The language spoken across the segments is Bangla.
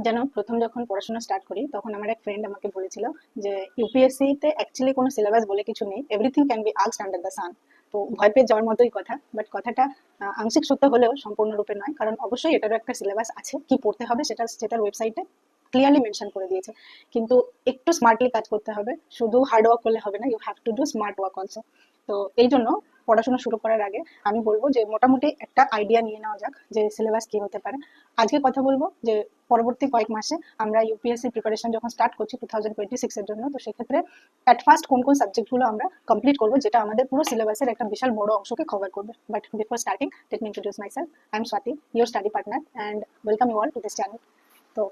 জানো, প্রথম যখন পড়াশোনা স্টার্ট করি তখন আমার এক ফ্রেন্ড আমাকে বলেছিল যে ইউপিএসসি তে অ্যাকচুয়ালি কোনো সিলেবাস বলে কিছু নেই, everything can be asked under the sun. তো ভয় পেয়ে যাওয়ার মতোই কথা, বাট কথাটা আংশিক সত্য হলেও সম্পূর্ণরূপে নয়, কারণ অবশ্যই এটারও একটা সিলেবাস আছে, কি পড়তে হবে সেটার ওয়েবসাইটে ক্লিয়ারলি মেনশন করে দিয়েছে। কিন্তু একটু স্মার্টলি কাজ করতে হবে, শুধু হার্ড ওয়ার্ক করলে হবে না, you have to do smart work also. তো এই জন্য পড়াশোনা শুরু করার আগে আমি বলবো যে মোটামুটি একটা আইডিয়া নিয়ে নেওয়া যাক যে সিলেবাস কি হতে পারে। আজকে কথা বলবো যে পরবর্তী কয়েক মাসে আমরা ইউপিএসসি প্রিপারেশন যখন স্টার্ট করছি 2026 এর জন্য, তো সেক্ষেত্রে অ্যাট ফার্স্ট কোন কোন সাবজেক্টগুলো আমরা কমপ্লিট করবো, যেটা আমাদের পুরো সিলেবাসের একটা বিশাল বড় অংশকে কভার করবে। But before starting, let me introduce myself. I am Swati, your study partner, and welcome you all to this channel. তো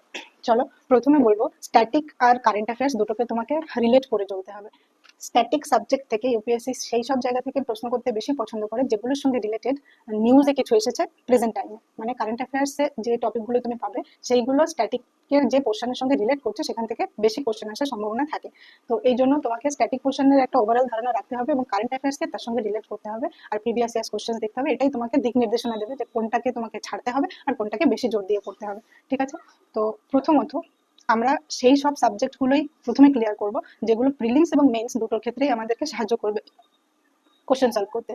চলো, প্রথমে বলবো স্ট্যাটিক আর কারেন্ট অ্যাফেয়ার্স দুটোকে তোমাকে রিলেট করে চলতে হবে। স্ট্যাটিক সাবজেক্ট থেকে ইউপিএসসি সেই সব জায়গা থেকে প্রশ্ন করতে বেশি পছন্দ করে যেগুলোর সঙ্গে রিলেটেড নিউজে কিছু এসেছে প্রেজেন্ট টাইমে। মানে কারেন্ট অ্যাফেয়ার্সে যে টপিকগুলো তুমি পাবে সেইগুলো স্ট্যাটিকের যে পোর্শনের সঙ্গে রিলেট করছে সেখান থেকে বেশি কোশ্চেন আসার সম্ভাবনা থাকে। তো এই জন্য তোমাকে স্ট্যাটিক পোর্শনের একটা ওভারঅল ধারণা রাখতে হবে এবং কারেন্ট অ্যাফেয়ার্সকে তার সঙ্গে রিলেট করতে হবে, আর প্রিভিয়াস ইয়ার্স কোশ্চেন দেখতে হবে। এটাই তোমাকে দিক নির্দেশনা দেবে যে কোনটাকে তোমাকে ছাড়তে হবে আর কোনটাকে বেশি জোর দিয়ে পড়তে হবে। ঠিক আছে? তো প্রথমত আমরা সেই সব সাবজেক্টগুলোই প্রথমে ক্লিয়ার করব যেগুলো প্রিলিমস এবং মেন্স দুটোর ক্ষেত্রেই আমাদেরকে সাহায্য করবে কোশ্চেন সলভ করতে।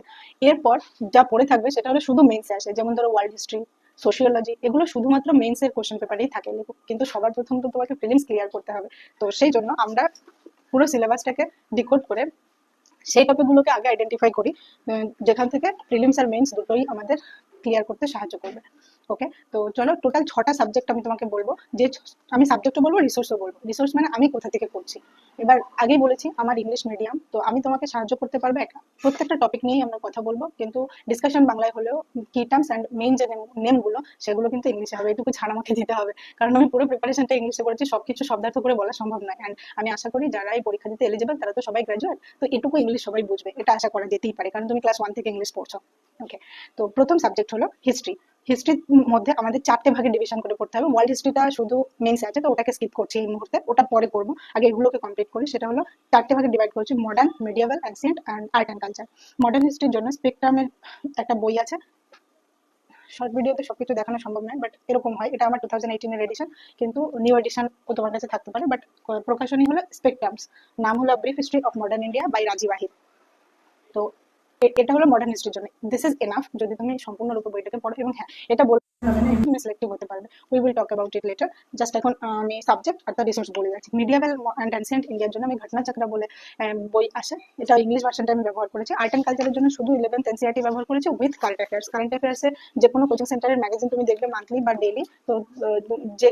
এরপর যা পড়ে থাকবে সেটা হলো শুধু মেন্সে আসে, যেমন ধরো ওয়ার্ল্ড হিস্ট্রি, সোশিওলজি, এগুলো শুধুমাত্র মেন্সের কোশ্চেন পেপারেই থাকে, কিন্তু সবার প্রথম তো তোমাকে প্রিলিমস ক্লিয়ার করতে হবে। তো সেই জন্য আমরা পুরো সিলেবাসটাকে ডিকোড করে সেই টপিকগুলোকে আগে আইডেন্টিফাই করি, যেখান থেকে প্রিলিমস আর মেন্স দুটোই আমাদের ক্লিয়ার করতে সাহায্য করবে। ওকে, তো চলো টোটাল 6টা সাবজেক্ট আমি তোমাকে বলবো, যে আমি সাবজেক্টও বলবো, রিসোর্সও বলবো। রিসোর্স মানে আমি কোথা থেকে করছি। এবার আগেই বলেছি আমার ইংলিশ মিডিয়াম, তো আমি তোমাকে সাহায্য করতে পারবো। প্রত্যেকটা টপিক নিয়েই আমরা কথা বলবো, কিন্তু ডিসকাশন বাংলায় হলেও কি টার্মস অ্যান্ড মেইন যে নেমগুলো সেগুলো কিন্তু ইংলিশে হবে, এটুকু ছাড় আমাকে দিতে হবে, কারণ আমি পুরো প্রিপারেশনটা ইংলিশে করেছি, সবকিছু শব্দার্থ করে বলা সম্ভব নয়। অ্যান্ড আমি আশা করি যারা এই পরীক্ষা দিতে এলিজিবল তারা তো সবাই গ্রাজুয়েট, তো এটুকু ইংলিশ সবাই বুঝবে, এটা আশা করা যেতেই পারে, কারণ তুমি ক্লাস 1 থেকে ইংলিশ পড়ছো। ওকে, তো প্রথম সাবজেক্ট হলো হিস্ট্রি। হিস্ট্রির মধ্যে আমাদের 4টে ভাগে ডিভিশন করে পড়তে হবে। ওয়ার্ল্ড হিস্ট্রিটা শুধু মেন্সে আছে, তো ওটাকে স্কিপ করছি এই মুহূর্তে, ওটা পরে করবো, আগে এগুলোকে কমপ্লিট করি। সেটা হলো 4টে ভাগে ডিভাইড করছি: modern, medieval, ancient and art and culture. Modern হিস্ট্রির জন্য স্পেকট্রামের একটা বই আছে, শর্ট ভিডিওতে সবকিছু দেখানো সম্ভব নয়, বাট এরকম হয়। এটা আমার 2018 এর এডিশন, কিন্তু নিউ এডিশন ও তোমার কাছে থাকতে পারে, বাট প্রকাশনী হলো স্পেকট্রামস। নাম হলো brief history of modern India by Rajiv Ahir. তো এটা হলো মডার্ন হিস্ট্রির জন্য। দিস ইজ এনাফ যদি তুমি সম্পূর্ণরূপে বইটাকে পড়ো। এবং হ্যাঁ, এটা বলতে হবে না তুমি সিলেক্টিভ হতে পারবে, we will talk about it later. Just এখন আমি সাবজেক্ট আর তার রিসোর্স বলে যাচ্ছি। মিডিয়াভেল অ্যান্ড অ্যানসিয়েন্ট ইন্ডিয়ার জন্য আমি ঘটনা চক্রা বলে বই আসে, এটা ইংলিশ ভার্সনটা আমি ব্যবহার করেছি। আর্ট অ্যান্ড কালচারের জন্য শুধু 11th এনসিইআরটি ব্যবহার করেছি উইথ কারেন্ট অ্যাফেয়ার্স। কারেন্ট অ্যাফেয়ার্সে যে কোনো কোচিং সেন্টারের ম্যাগাজিন তুমি দেখবে মান্থলি বা ডেইলি, তো যে